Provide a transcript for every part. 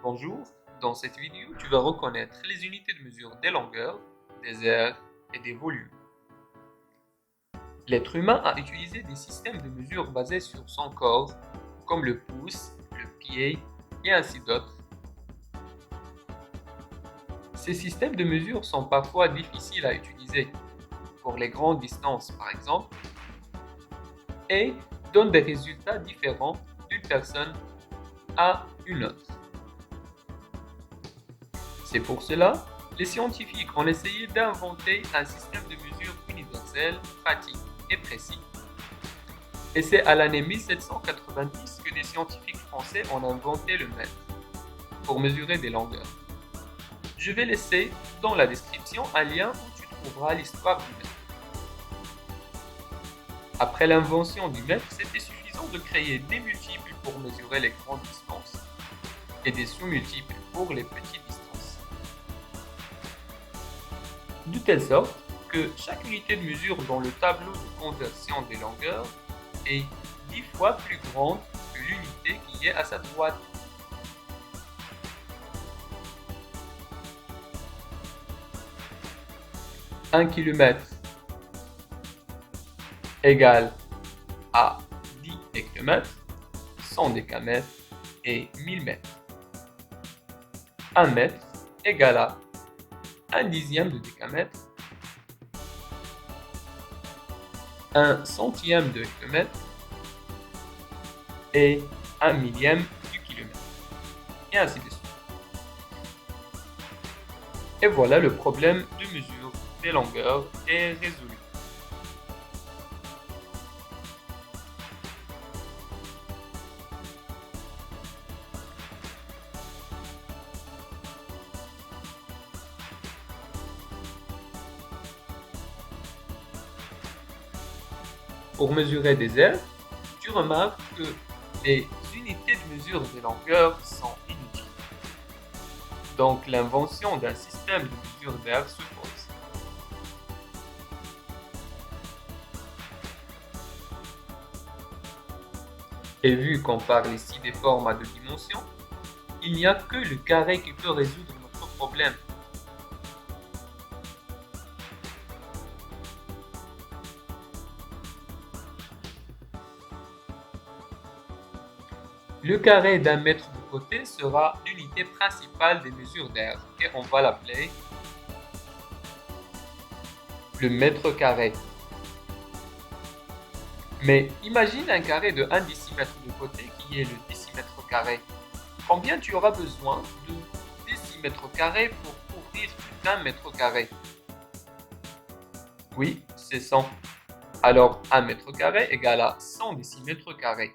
Bonjour, dans cette vidéo, tu vas reconnaître les unités de mesure des longueurs, des aires et des volumes. L'être humain a utilisé des systèmes de mesure basés sur son corps, comme le pouce, le pied et ainsi d'autres. Ces systèmes de mesure sont parfois difficiles à utiliser, pour les grandes distances par exemple, et donnent des résultats différents d'une personne à une autre. C'est pour cela, les scientifiques ont essayé d'inventer un système de mesure universel, pratique et précis. Et c'est à l'année 1790 que des scientifiques français ont inventé le mètre pour mesurer des longueurs. Je vais laisser dans la description un lien où tu trouveras l'histoire du mètre. Après l'invention du mètre, c'était suffisant de créer des multiples pour mesurer les grandes distances et des sous-multiples pour les petites distances. De telle sorte que chaque unité de mesure dans le tableau de conversion des longueurs est 10 fois plus grande que l'unité qui est à sa droite. Un kilomètre égale à 10 hectomètres, 100 décamètres et 1000 mètres. 1 mètre égale à 1 dixième de décamètre, 1 centième de hectomètre et 1 millième du kilomètre, et ainsi de suite. Et voilà, le problème de mesure des longueurs est résolu. Pour mesurer des aires, tu remarques que les unités de mesure des longueurs sont inutiles. Donc l'invention d'un système de mesure d'air se pose. Et vu qu'on parle ici des formes à deux dimensions, il n'y a que le carré qui peut résoudre notre problème. Le carré d'un mètre de côté sera l'unité principale des mesures d'air et on va l'appeler le mètre carré. Mais imagine un carré de 1 décimètre de côté qui est le décimètre carré. Combien tu auras besoin de décimètres carrés pour couvrir tout un mètre carré? Oui, c'est 100. Alors 1 mètre carré égale à 100 décimètres carrés.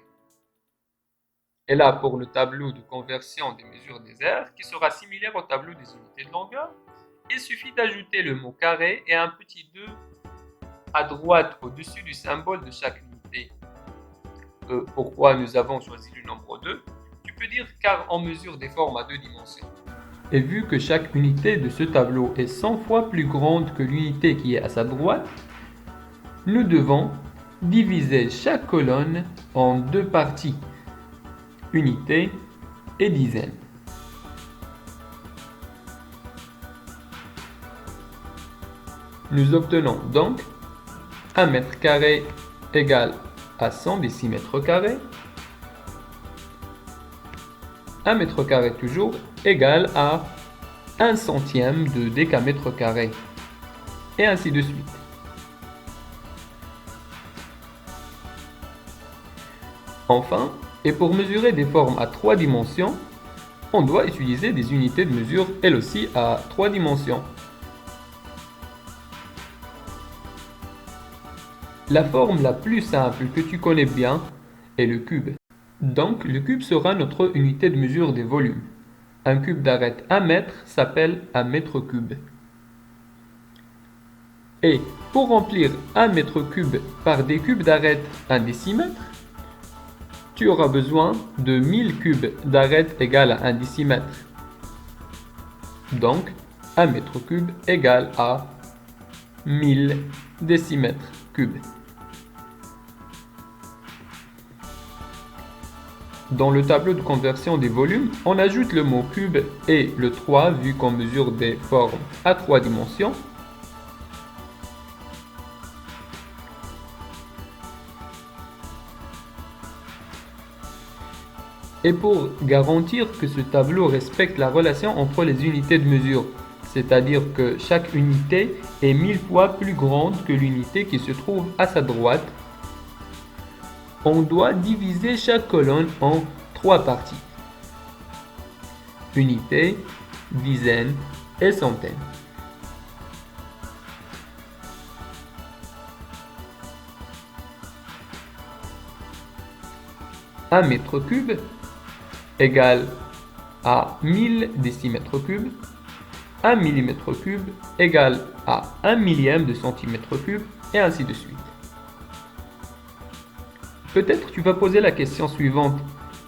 Et là, pour le tableau de conversion des mesures des aires, qui sera similaire au tableau des unités de longueur, il suffit d'ajouter le mot carré et un petit 2 à droite au-dessus du symbole de chaque unité. Pourquoi nous avons choisi le nombre 2? Tu peux dire car on mesure des formes à deux dimensions. Et vu que chaque unité de ce tableau est 100 fois plus grande que l'unité qui est à sa droite, nous devons diviser chaque colonne en deux parties, unité et dizaine. Nous obtenons donc 1 mètre carré égale à 100 décimètres carrés. 1 mètre carré toujours égale à 1 centième de décamètre carré. Et ainsi de suite. Enfin, et pour mesurer des formes à 3 dimensions, on doit utiliser des unités de mesure elles aussi à 3 dimensions. La forme la plus simple que tu connais bien est le cube. Donc le cube sera notre unité de mesure des volumes. Un cube d'arête 1 mètre s'appelle un mètre cube. Et pour remplir un mètre cube par des cubes d'arête 1 décimètre, tu auras besoin de 1000 cubes d'arête égale à 1 décimètre. Donc, 1 mètre cube égale à 1000 décimètres cubes. Dans le tableau de conversion des volumes, on ajoute le mot cube et le 3 vu qu'on mesure des formes à 3 dimensions. Et pour garantir que ce tableau respecte la relation entre les unités de mesure, c'est-à-dire que chaque unité est 1000 fois plus grande que l'unité qui se trouve à sa droite, on doit diviser chaque colonne en 3 parties. Unité, dizaine et centaine. Un mètre cube égale à 1000 décimètres cubes. 1 millimètre cube égale à 1 millième de centimètre cube et ainsi de suite. Peut-être tu vas poser la question suivante.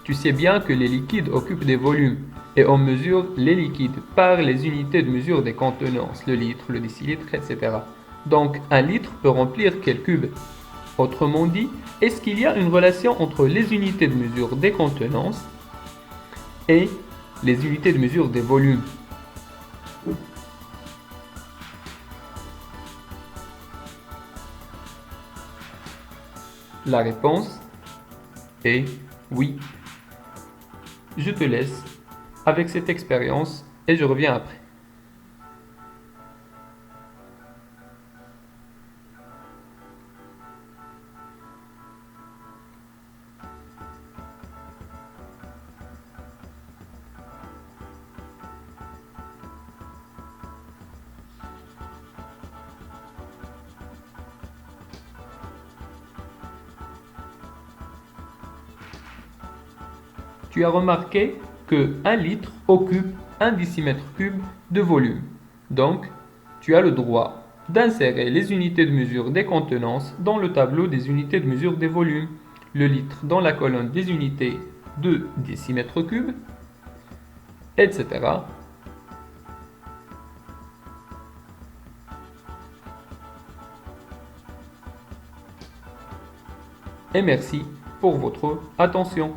Tu sais bien que les liquides occupent des volumes et on mesure les liquides par les unités de mesure des contenances, le litre, le décilitre, etc. Donc un litre peut remplir quel cube? Autrement dit, est-ce qu'il y a une relation entre les unités de mesure des contenances et les unités de mesure des volumes? La réponse est oui. Je te laisse avec cette expérience et je reviens après. Tu as remarqué que 1 litre occupe 1 décimètre cube de volume. Donc, tu as le droit d'insérer les unités de mesure des contenances dans le tableau des unités de mesure des volumes. Le litre dans la colonne des unités de décimètre cube, etc. Et merci pour votre attention.